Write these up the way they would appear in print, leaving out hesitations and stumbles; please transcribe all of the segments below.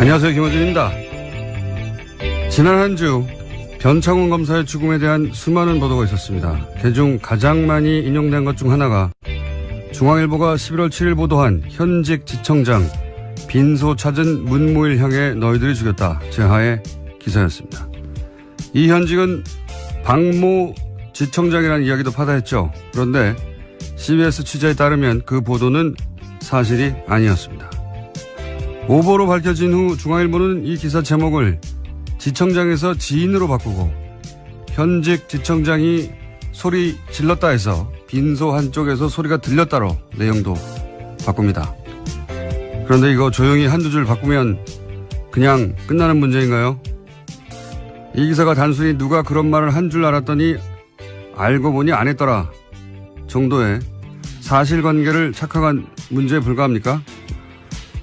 안녕하세요, 김어준입니다. 지난 한 주 변창훈 검사의 죽음에 대한 수많은 보도가 있었습니다. 그중 가장 많이 인용된 것 중 하나가 중앙일보가 11월 7일 보도한 현직 지청장 빈소 찾은 문무일 향해 너희들이 죽였다 제하의 기사였습니다. 이 현직은 박모 지청장이라는 이야기도 파다했죠. 그런데 CBS 취재에 따르면 그 보도는 사실이 아니었습니다. 오보로 밝혀진 후 중앙일보는 이 기사 제목을 지청장에서 지인으로 바꾸고 현직 지청장이 소리 질렀다 해서 빈소 한쪽에서 소리가 들렸다로 내용도 바꿉니다. 그런데 이거 조용히 한두 줄 바꾸면 그냥 끝나는 문제인가요? 이 기사가 단순히 누가 그런 말을 한 줄 알았더니 알고 보니 안 했더라 정도의 사실관계를 착각한 문제에 불과합니까?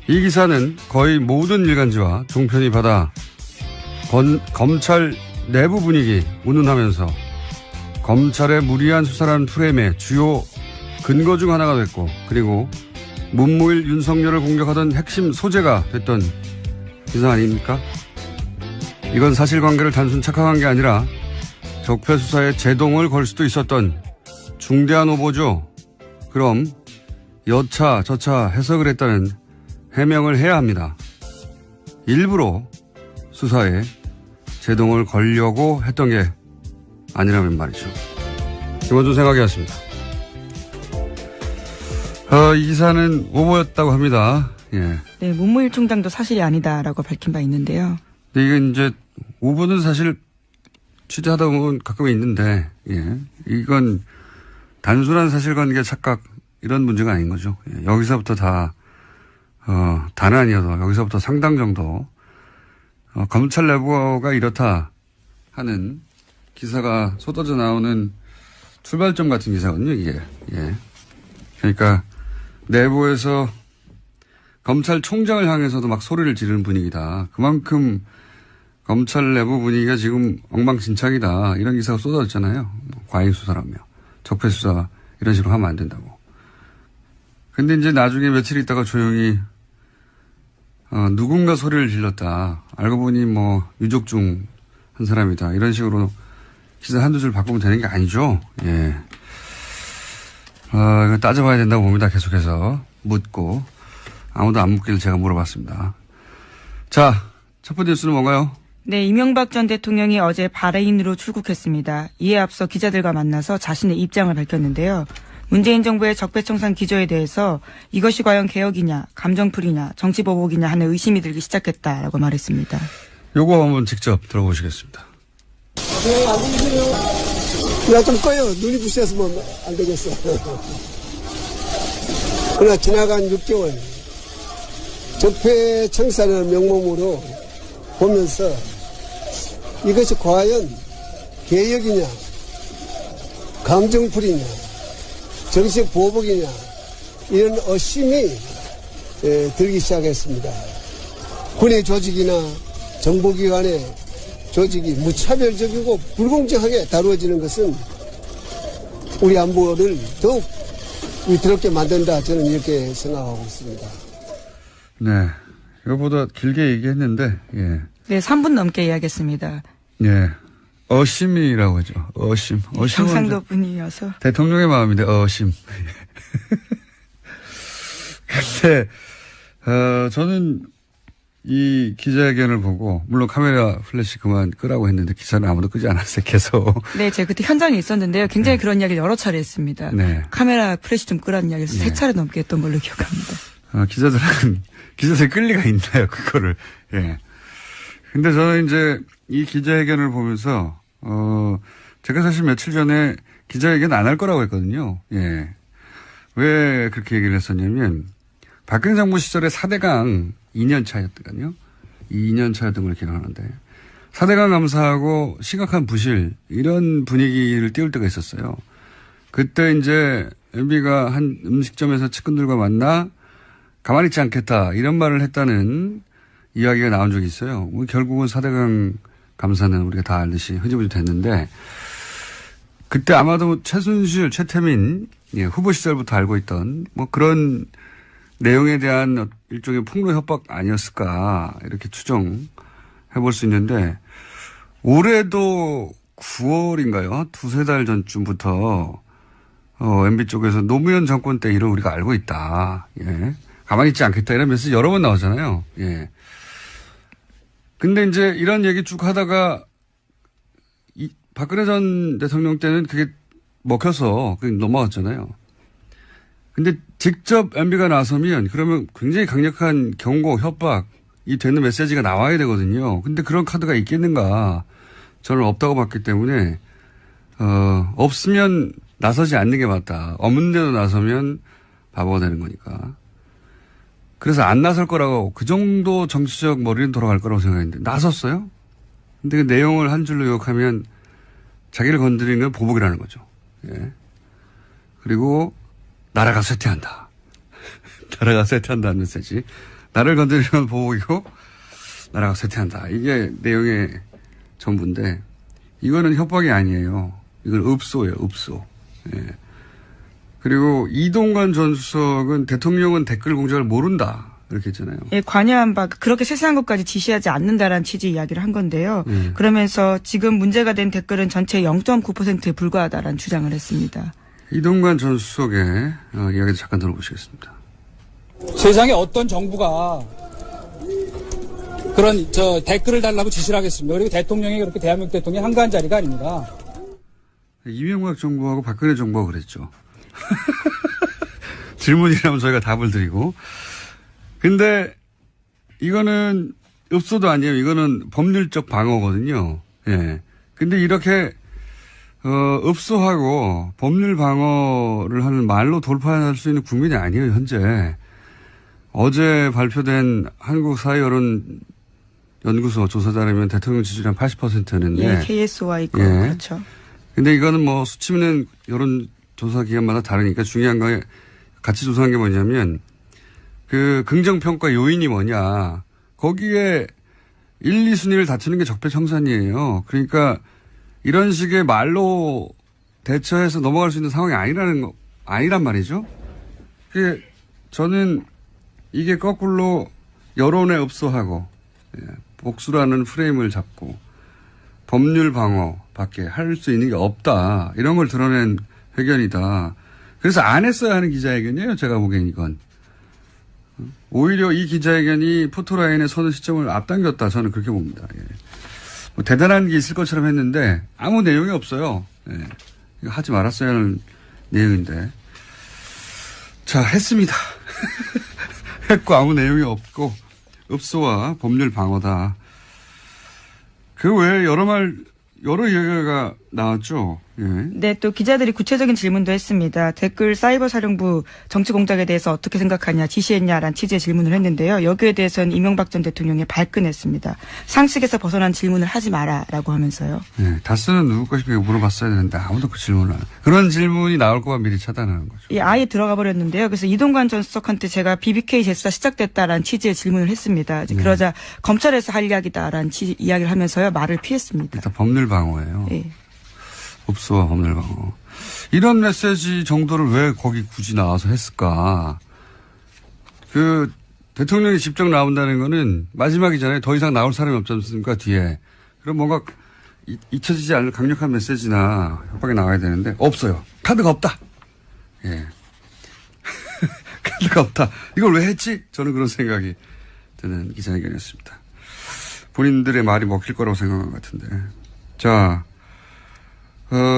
이 기사는 거의 모든 일간지와 종편이 받아 검찰 내부 분위기 운운하면서 검찰의 무리한 수사라는 프레임의 주요 근거 중 하나가 됐고, 그리고 문무일 윤석열을 공격하던 핵심 소재가 됐던 기사 아닙니까? 이건 사실관계를 단순 착각한 게 아니라 적폐 수사에 제동을 걸 수도 있었던 중대한 오보죠. 그럼 여차 저차 해석을 했다는 해명을 해야 합니다. 일부러 수사에 제동을 걸려고 했던 게 아니라면 말이죠. 김원준 생각이었습니다. 이 기사는 오보였다고 합니다. 예. 네, 문무일 총장도 사실이 아니다라고 밝힌 바 있는데요. 근데 이건 이제 오보는 사실 취재하다 보면 가끔 있는데, 예. 이건 단순한 사실관계 착각 이런 문제가 아닌 거죠. 예. 여기서부터 다는 아니어도 여기서부터 상당 정도 검찰 내부가 이렇다 하는 기사가 쏟아져 나오는 출발점 같은 기사거든요, 이게. 예. 그러니까 내부에서 검찰총장을 향해서도 막 소리를 지르는 분위기다. 그만큼 검찰 내부 분위기가 지금 엉망진창이다. 이런 기사가 쏟아졌잖아요. 과잉수사라며. 적폐수사 이런 식으로 하면 안 된다고. 근데 이제 나중에 며칠 있다가 조용히 누군가 소리를 질렀다. 알고 보니 뭐 유족 중 한 사람이다. 이런 식으로 기사 한두 줄 바꾸면 되는 게 아니죠. 예. 이거 따져봐야 된다고 봅니다. 계속해서 묻고 아무도 안 묻기를 제가 물어봤습니다. 자, 첫 번째 뉴스는 뭔가요? 네, 이명박 전 대통령이 어제 바레인으로 출국했습니다. 이에 앞서 기자들과 만나서 자신의 입장을 밝혔는데요. 문재인 정부의 적폐청산 기조에 대해서 이것이 과연 개혁이냐, 감정풀이냐, 정치보복이냐 하는 의심이 들기 시작했다라고 말했습니다. 요거 한번 직접 들어보시겠습니다. 네, 안 들리세요? 야, 좀 꺼요. 눈이 부셔서 뭐 안 되겠어. 그러나 지나간 6개월 적폐청산을 명목으로 보면서 이것이 과연 개혁이냐, 감정풀이냐, 정치보복이냐 이런 의심이 들기 시작했습니다. 군의 조직이나 정보기관의 조직이 무차별적이고 불공정하게 다루어지는 것은 우리 안보를 더욱 위태롭게 만든다. 저는 이렇게 생각하고 있습니다. 네. 이거보다 길게 얘기했는데, 예. 네, 3분 넘게 이야기했습니다. 예. 어심이라고 하죠. 어심. 경상도 분이어서. 대통령의 마음인데, 어심. 근데, 저는 이 기자회견을 보고, 물론 카메라 플래시 그만 끄라고 했는데 기사는 아무도 끄지 않았어요, 계속. 네, 제가 그때 현장에 있었는데요. 굉장히 그런 이야기를 여러 차례 했습니다. 네. 카메라 플래시 좀 끄라는 이야기를 3차례 넘게 했던 걸로 기억합니다. 기자들이 끌 리가 있나요, 그거를. 예. 근데 저는 이제 이 기자회견을 보면서, 제가 사실 며칠 전에 기자회견 안 할 거라고 했거든요. 예. 왜 그렇게 얘기를 했었냐면, 박근혜 정부 시절에 4대강 2년 차였거든요. 2년 차였던 걸 기억하는데, 4대강 감사하고 심각한 부실, 이런 분위기를 띄울 때가 있었어요. 그때 이제 MB가 한 음식점에서 측근들과 만나 가만히 있지 않겠다, 이런 말을 했다는 이야기가 나온 적이 있어요. 결국은 4대강 감사는 우리가 다 알듯이 흐지부지 됐는데, 그때 아마도 최순실, 최태민 후보 시절부터 알고 있던 뭐 그런 내용에 대한 일종의 폭로 협박 아니었을까 이렇게 추정해 볼 수 있는데 올해도 9월인가요? 두세 달 전쯤부터 MB 쪽에서 노무현 정권 때 일을 우리가 알고 있다. 예. 가만히 있지 않겠다 이런 메시지 여러 번 나오잖아요. 예. 근데 이제 이런 얘기 쭉 하다가 박근혜 전 대통령 때는 그게 먹혀서 그게 넘어갔잖아요. 근데 직접 MB가 나서면 그러면 굉장히 강력한 경고, 협박이 되는 메시지가 나와야 되거든요. 근데 그런 카드가 있겠는가? 저는 없다고 봤기 때문에, 없으면 나서지 않는 게 맞다. 없는데도 나서면 바보가 되는 거니까. 그래서 안 나설 거라고 그 정도 정치적 머리는 돌아갈 거라고 생각했는데 나섰어요? 근데 그 내용을 한 줄로 요약하면 자기를 건드리는 건 보복이라는 거죠. 예. 그리고 나라가 쇠퇴한다. 나라가 쇠퇴한다는 메시지. 나를 건드리는 건 보복이고 나라가 쇠퇴한다. 이게 내용의 전부인데 이거는 협박이 아니에요. 이건 읍소예요. 읍소. 예. 그리고 이동관 전 수석은 대통령은 댓글 공작을 모른다. 이렇게 했잖아요. 예, 관여한 바 그렇게 세세한 것까지 지시하지 않는다라는 취지 이야기를 한 건데요. 그러면서 지금 문제가 된 댓글은 전체 0.9%에 불과하다라는 주장을 했습니다. 이동관 전 수석의 이야기를 잠깐 들어보시겠습니다. 세상에 어떤 정부가 그런 댓글을 달라고 지시를 하겠습니다. 그리고 대통령이 그렇게 대한민국 대통령이 한가한 자리가 아닙니다. 이명박 정부하고 박근혜 정부가 그랬죠. 질문이라면 저희가 답을 드리고. 근데 이거는 읍소도 아니에요. 이거는 법률적 방어거든요. 예. 근데 이렇게 읍소하고 법률 방어를 하는 말로 돌파할 수 있는 국민이 아니에요, 현재. 어제 발표된 한국사회여론연구소 조사에 따르면 대통령 지지율이 한 80%였는데. 예, KSY 거. 예. 그렇죠. 근데 이거는 뭐 수치는 여론조사 기관마다 다르니까 중요한 거 같이 조사한 게 뭐냐면 그 긍정평가 요인이 뭐냐. 거기에 1, 2순위를 다투는 게 적폐청산이에요. 그러니까 이런 식의 말로 대처해서 넘어갈 수 있는 상황이 아니란 말이죠. 저는 이게 거꾸로 여론에 읍소하고 복수라는 프레임을 잡고 법률 방어밖에 할 수 있는 게 없다. 이런 걸 드러낸 회견이다. 그래서 안 했어야 하는 기자회견이에요. 제가 보기엔 이건. 오히려 이 기자회견이 포토라인에 서는 시점을 앞당겼다. 저는 그렇게 봅니다. 예. 뭐 대단한 게 있을 것처럼 했는데 아무 내용이 없어요. 예. 이거 하지 말았어야 하는 내용인데. 자, 했습니다. 했고 아무 내용이 없고 읍소와 법률 방어다. 그 외에 여러 얘기가 나왔죠. 예. 네, 또 기자들이 구체적인 질문도 했습니다. 댓글 사이버 사령부 정치 공작에 대해서 어떻게 생각하냐, 지시했냐라는 취지의 질문을 했는데요. 여기에 대해서는 이명박 전 대통령이 발끈했습니다. 상식에서 벗어난 질문을 하지 마라라고 하면서요. 네, 다스는 누구 것인가 물어봤어야 되는데 아무도 그 질문을 그런 질문이 나올 거가 미리 차단하는 거죠. 예, 아예 들어가 버렸는데요. 그래서 이동관 전 수석한테 제가 BBK 재수사 시작됐다라는 취지의 질문을 했습니다. 그러자 검찰에서 할 이야기다라는 이야기를 하면서요. 말을 피했습니다. 일단 법률 방어예요. 예. 읍소와 법률 방어. 이런 메시지 정도를 왜 거기 굳이 나와서 했을까? 대통령이 직접 나온다는 거는 마지막이잖아요. 더 이상 나올 사람이 없지 않습니까? 뒤에. 그럼 뭔가 잊혀지지 않을 강력한 메시지나 협박이 나와야 되는데 없어요. 카드가 없다. 예. 카드가 없다. 이걸 왜 했지? 저는 그런 생각이 드는 기자회견이었습니다. 본인들의 말이 먹힐 거라고 생각한 것 같은데. 자,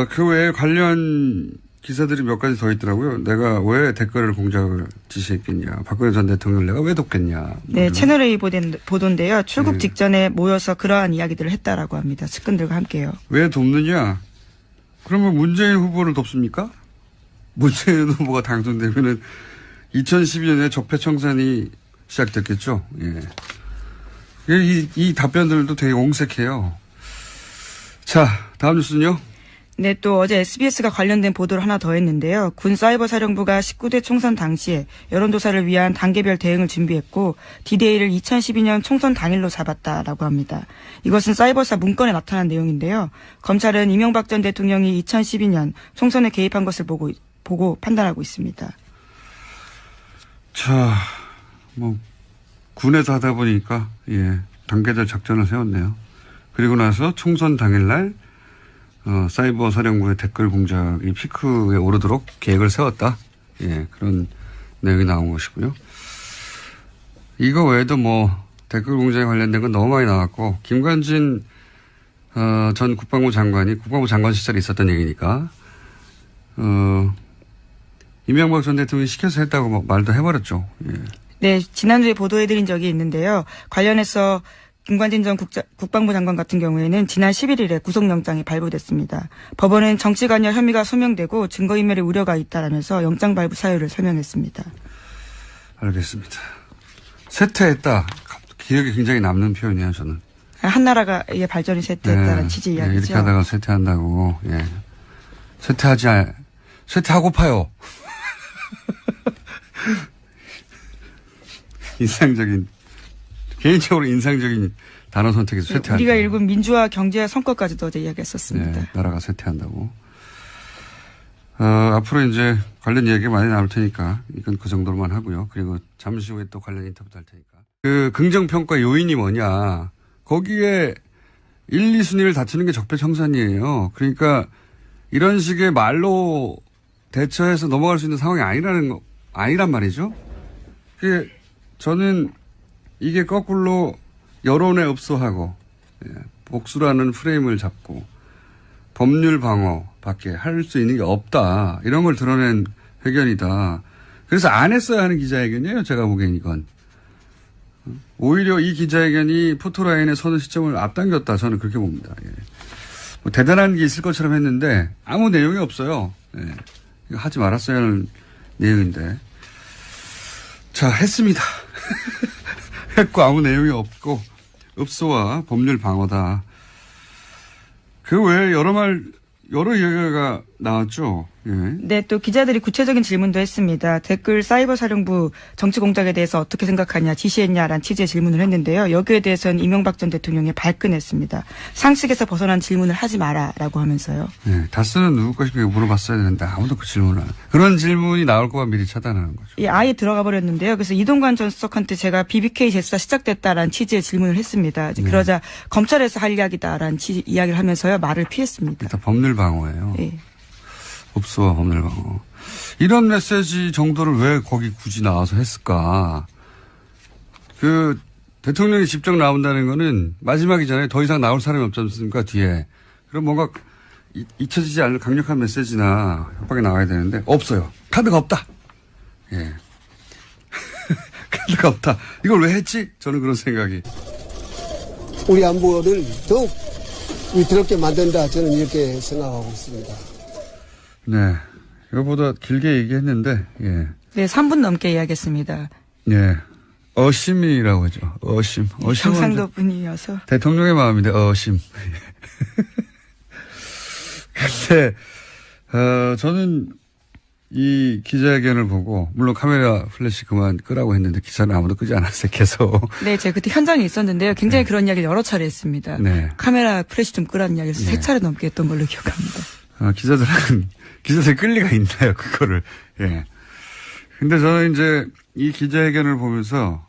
그 외에 관련 기사들이 몇 가지 더 있더라고요. 내가 왜 댓글을 공작을 지시했겠냐. 박근혜 전 대통령을 내가 왜 돕겠냐. 네, 채널A 보도인데요. 출국 직전에 모여서 그러한 이야기들을 했다라고 합니다. 측근들과 함께요. 왜 돕느냐. 그러면 문재인 후보를 돕습니까? 문재인 후보가 당선되면은 2012년에 적폐청산이 시작됐겠죠. 예. 이 답변들도 되게 옹색해요. 자, 다음 뉴스는요. 네, 또 어제 SBS가 관련된 보도를 하나 더 했는데요. 군 사이버 사령부가 19대 총선 당시에 여론조사를 위한 단계별 대응을 준비했고 D-Day를 2012년 총선 당일로 잡았다라고 합니다. 이것은 사이버사 문건에 나타난 내용인데요. 검찰은 이명박 전 대통령이 2012년 총선에 개입한 것을 보고 판단하고 있습니다. 자, 뭐, 군에서 하다 보니까, 예, 단계적 작전을 세웠네요. 그리고 나서 총선 당일날, 사이버 사령부의 댓글 공작이 피크에 오르도록 계획을 세웠다. 예, 그런 내용이 나온 것이고요. 이거 외에도 뭐, 댓글 공작에 관련된 건 너무 많이 나왔고, 김관진, 전 국방부 장관이 국방부 장관 시절에 있었던 얘기니까, 이명박 전 대통령이 시켜서 했다고 뭐 말도 해버렸죠. 예. 네, 지난주에 보도해드린 적이 있는데요. 관련해서 김관진 전 국방부 장관 같은 경우에는 지난 11일에 구속영장이 발부됐습니다. 법원은 정치관여 혐의가 소명되고 증거인멸의 우려가 있다라면서 영장 발부 사유를 설명했습니다. 알겠습니다. 쇠퇴했다. 기억에 굉장히 남는 표현이에요, 저는. 한나라가의 발전이 쇠퇴했다는 취지 이야기죠. 이렇게 하다가 쇠퇴한다고. 예. 쇠퇴하고파요. 개인적으로 인상적인 단어 선택에서 쇠퇴한다. 우리가 읽은 민주화 경제의 성과까지도 어제 이야기했었습니다. 네, 나라가 쇠퇴한다고. 앞으로 이제 관련 이야기 많이 나올 테니까 이건 그 정도로만 하고요. 그리고 잠시 후에 또 관련 인터뷰도 할 테니까. 그 긍정평가 요인이 뭐냐. 거기에 1, 2순위를 다투는 게 적폐청산이에요. 그러니까 이런 식의 말로 대처해서 넘어갈 수 있는 상황이 아니란 말이죠. 저는 이게 거꾸로 여론에 읍소하고, 복수라는 프레임을 잡고, 법률 방어밖에 할 수 있는 게 없다. 이런 걸 드러낸 회견이다. 그래서 안 했어야 하는 기자회견이에요. 제가 보기엔 이건. 오히려 이 기자회견이 포토라인에 서는 시점을 앞당겼다. 저는 그렇게 봅니다. 예. 뭐 대단한 게 있을 것처럼 했는데 아무 내용이 없어요. 예. 이거 하지 말았어야 하는 내용인데. 자, 했습니다. 했고 아무 내용이 없고 읍소와 법률 방어다. 그 외에 여러 이야기가 나왔죠. 예. 네, 또 기자들이 구체적인 질문도 했습니다. 댓글 사이버 사령부 정치 공작에 대해서 어떻게 생각하냐, 지시했냐라는 취지의 질문을 했는데요. 여기에 대해서는 이명박 전 대통령이 발끈했습니다. 상식에서 벗어난 질문을 하지 마라라고 하면서요. 네, 다스는 누구 것인가 물어봤어야 되는데 아무도 그 질문을 안. 그런 질문이 나올 거만 미리 차단하는 거죠. 예, 아예 들어가 버렸는데요. 그래서 이동관 전 수석한테 제가 BBK 재수사 시작됐다라는 취지의 질문을 했습니다. 그러자 검찰에서 할 이야기다라는 이야기를 하면서요. 말을 피했습니다. 일단 법률 방어예요. 예. 법수와 법률 방어. 이런 메시지 정도를 왜 거기 굳이 나와서 했을까? 그 대통령이 직접 나온다는 거는 마지막이잖아요. 더 이상 나올 사람이 없지 않습니까? 뒤에. 그럼 뭔가 잊혀지지 않을 강력한 메시지나 협박이 나와야 되는데 없어요. 카드가 없다. 예. 카드가 없다. 이걸 왜 했지? 저는 그런 생각이. 우리 안보를 더욱 위태롭게 만든다. 저는 이렇게 생각하고 있습니다. 네. 이거보다 길게 얘기했는데, 예. 네, 3분 넘게 이야기했습니다. 예. 어심이라고 하죠. 어심. 경상도 분이어서. 대통령의 마음인데, 어심. 근데, 저는 이 기자회견을 보고, 물론 카메라 플래시 그만 끄라고 했는데, 기사는 아무도 끄지 않았어요, 계속. 네, 제가 그때 현장에 있었는데요. 굉장히 그런 이야기를 여러 차례 했습니다. 네. 카메라 플래시 좀 끄라는 이야기를 3차례 넘게 했던 걸로 기억합니다. 기자들이 끌 리가 있나요, 그거를. 예. 근데 저는 이제 이 기자회견을 보면서,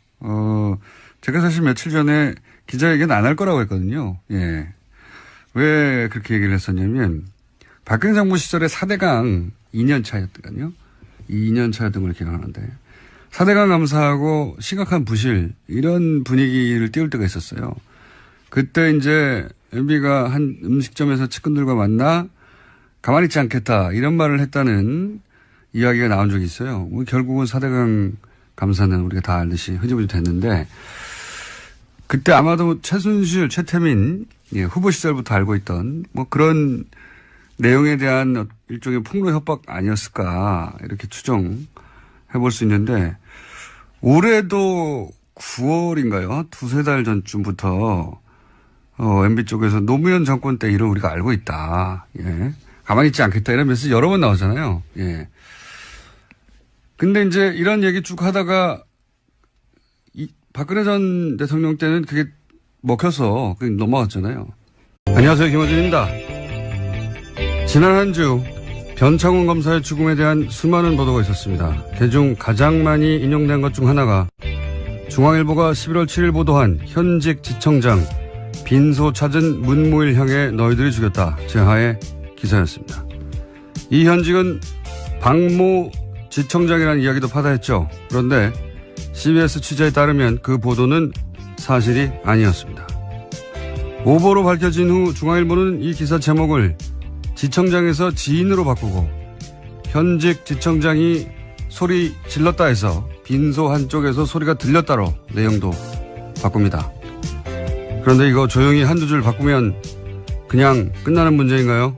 제가 사실 며칠 전에 기자회견 안 할 거라고 했거든요. 예. 왜 그렇게 얘기를 했었냐면, 박근혜 정부 시절에 4대강 2년 차였거든요. 2년 차였던 걸 기억하는데. 4대강 감사하고 심각한 부실, 이런 분위기를 띄울 때가 있었어요. 그때 이제 MB가 한 음식점에서 측근들과 만나 가만히 있지 않겠다, 이런 말을 했다는 이야기가 나온 적이 있어요. 결국은 4대강 감사는 우리가 다 알듯이 흐지부지 됐는데, 그때 아마도 최순실, 최태민 후보 시절부터 알고 있던 뭐 그런 내용에 대한 일종의 폭로 협박 아니었을까, 이렇게 추정해 볼 수 있는데, 올해도 9월인가요? 두세 달 전쯤부터 MB 쪽에서 노무현 정권 때 일을 우리가 알고 있다. 예. 가만히 있지 않겠다, 이런 메시지 여러 번 나오잖아요. 예. 근데 이제 이런 얘기 쭉 하다가 박근혜 전 대통령 때는 그게 먹혀서 넘어갔잖아요. 안녕하세요, 김어준입니다. 지난 한 주 변창훈 검사의 죽음에 대한 수많은 보도가 있었습니다. 그중 가장 많이 인용된 것 중 하나가 중앙일보가 11월 7일 보도한 현직 지청장 빈소 찾은 문무일 향해 너희들이 죽였다 제하의 기사였습니다. 이 현직은 박모 지청장이라는 이야기도 파다했죠. 그런데 CBS 취재에 따르면 그 보도는 사실이 아니었습니다. 오보로 밝혀진 후 중앙일보는 이 기사 제목을 지청장에서 지인으로 바꾸고 현직 지청장이 소리 질렀다 해서 빈소 한쪽에서 소리가 들렸다로 내용도 바꿉니다. 그런데 이거 조용히 한두 줄 바꾸면 그냥 끝나는 문제인가요?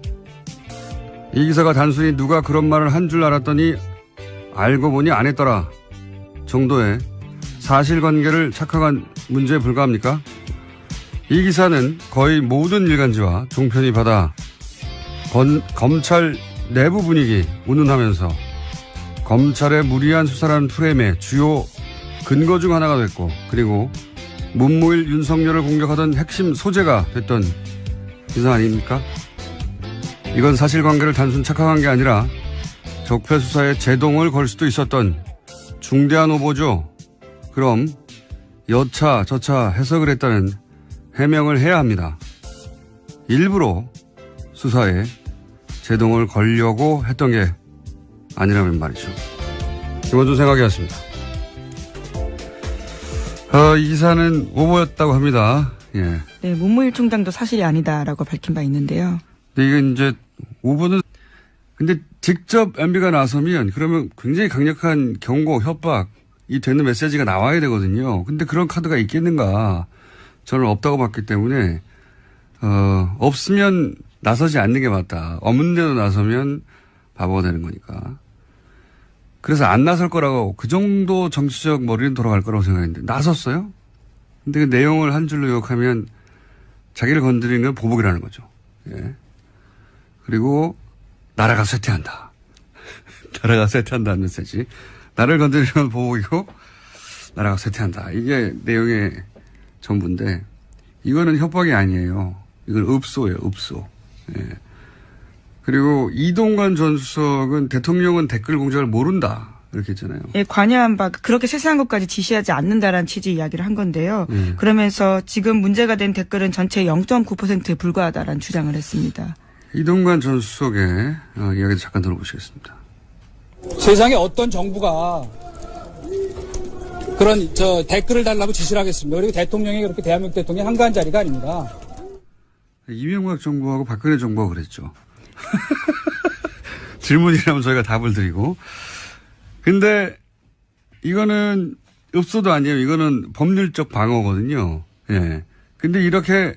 이 기사가 단순히 누가 그런 말을 한 줄 알았더니 알고 보니 안 했더라 정도의 사실관계를 착각한 문제에 불과합니까? 이 기사는 거의 모든 일간지와 종편이 받아 검찰 내부 분위기 운운하면서 검찰의 무리한 수사라는 프레임의 주요 근거 중 하나가 됐고, 그리고 문무일 윤석열을 공격하던 핵심 소재가 됐던 기사 아닙니까? 이건 사실관계를 단순 착각한 게 아니라 적폐 수사에 제동을 걸 수도 있었던 중대한 오보죠. 그럼 여차 저차 해석을 했다는 해명을 해야 합니다. 일부러 수사에 제동을 걸려고 했던 게 아니라면 말이죠. 김원준 생각이었습니다. 이 기사는 오보였다고 합니다. 예. 네, 문무일 총장도 사실이 아니다라고 밝힌 바 있는데요. 근데 이게 이제 오보는 근데 직접 MB가 나서면 그러면 굉장히 강력한 경고, 협박이 되는 메시지가 나와야 되거든요. 근데 그런 카드가 있겠는가? 저는 없다고 봤기 때문에 없으면 나서지 않는 게 맞다. 없는데도 나서면 바보가 되는 거니까. 그래서 안 나설 거라고 그 정도 정치적 머리는 돌아갈 거라고 생각했는데 나섰어요? 근데 그 내용을 한 줄로 요약하면 자기를 건드리는 건 보복이라는 거죠. 예. 그리고 나라가 쇠퇴한다. 나라가 쇠퇴한다는 메시지. 나를 건드리는 건 보복이고 나라가 쇠퇴한다. 이게 내용의 전부인데 이거는 협박이 아니에요. 이건 읍소예요. 읍소. 예. 그리고 이동관 전 수석은 대통령은 댓글 공작을 모른다. 이렇게 했잖아요. 예, 관여한 바 그렇게 세세한 것까지 지시하지 않는다라는 취지 이야기를 한 건데요. 그러면서 지금 문제가 된 댓글은 전체 0.9%에 불과하다라는 주장을 했습니다. 이동관 전 수석의 이야기도 잠깐 들어보시겠습니다. 세상에 어떤 정부가 그런 댓글을 달라고 지시를 하겠습니다. 그리고 대통령이 그렇게 대한민국 대통령이 한가한 자리가 아닙니다. 이명박 정부하고 박근혜 정부가 그랬죠. 질문이라면 저희가 답을 드리고. 근데 이거는 읍소도 아니에요. 이거는 법률적 방어거든요. 예. 근데 이렇게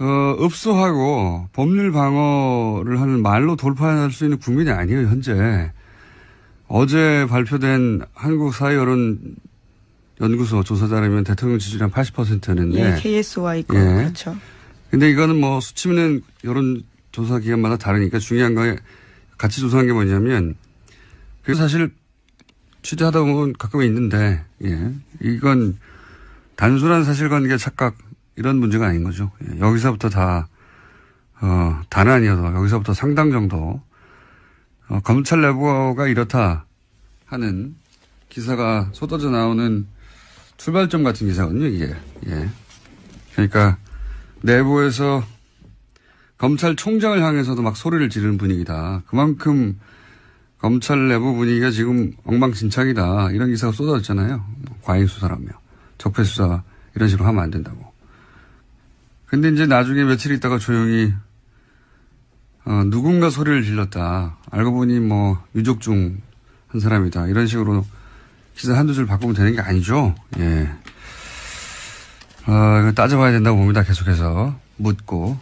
읍소하고 법률 방어를 하는 말로 돌파할 수 있는 국민이 아니에요, 현재. 어제 발표된 한국사회여론연구소 조사에 따르면 대통령 지지율이 한 80%였는데. 예, KSOI 거. 예. 그렇죠. 근데 이거는 뭐 수치는 여론조사 기관마다 다르니까 중요한 거 같이 조사한 게 뭐냐면 그 사실 취재하다 보면 가끔 있는데, 예. 이건 단순한 사실관계 착각 이런 문제가 아닌 거죠. 예. 여기서부터 다는 아니어도 여기서부터 상당 정도 검찰 내부가 이렇다 하는 기사가 쏟아져 나오는 출발점 같은 기사거든요, 이게. 예. 그러니까 내부에서 검찰총장을 향해서도 막 소리를 지르는 분위기다. 그만큼 검찰 내부 분위기가 지금 엉망진창이다. 이런 기사가 쏟아졌잖아요. 과잉수사라며. 적폐수사 이런 식으로 하면 안 된다고. 근데 이제 나중에 며칠 있다가 조용히 누군가 소리를 질렀다. 알고 보니 뭐 유족 중 한 사람이다. 이런 식으로 기사 한두 줄 바꾸면 되는 게 아니죠. 예. 이거 따져봐야 된다고 봅니다. 계속해서 묻고.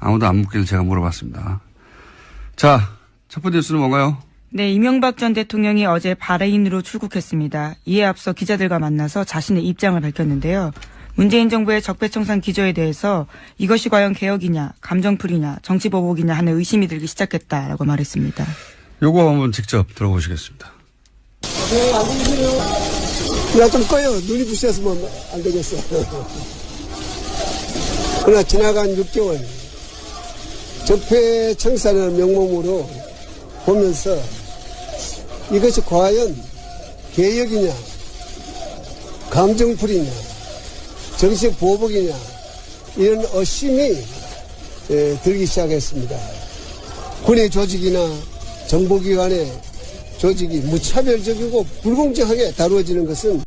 아무도 안 묻기를 제가 물어봤습니다. 자, 첫 번째 뉴스는 뭔가요? 네, 이명박 전 대통령이 어제 바레인으로 출국했습니다. 이에 앞서 기자들과 만나서 자신의 입장을 밝혔는데요. 문재인 정부의 적폐청산 기조에 대해서 이것이 과연 개혁이냐, 감정풀이냐, 정치보복이냐 하는 의심이 들기 시작했다라고 말했습니다. 요거 한번 직접 들어보시겠습니다. 네, 안 들리세요? 야, 좀 꺼요. 눈이 부셔서 안 되겠어. 그러나 지나간 6개월 적폐청산을 명목으로 보면서 이것이 과연 개혁이냐, 감정풀이냐, 정식 보복이냐, 이런 의심이 들기 시작했습니다. 군의 조직이나 정보기관의 조직이 무차별적이고 불공정하게 다루어지는 것은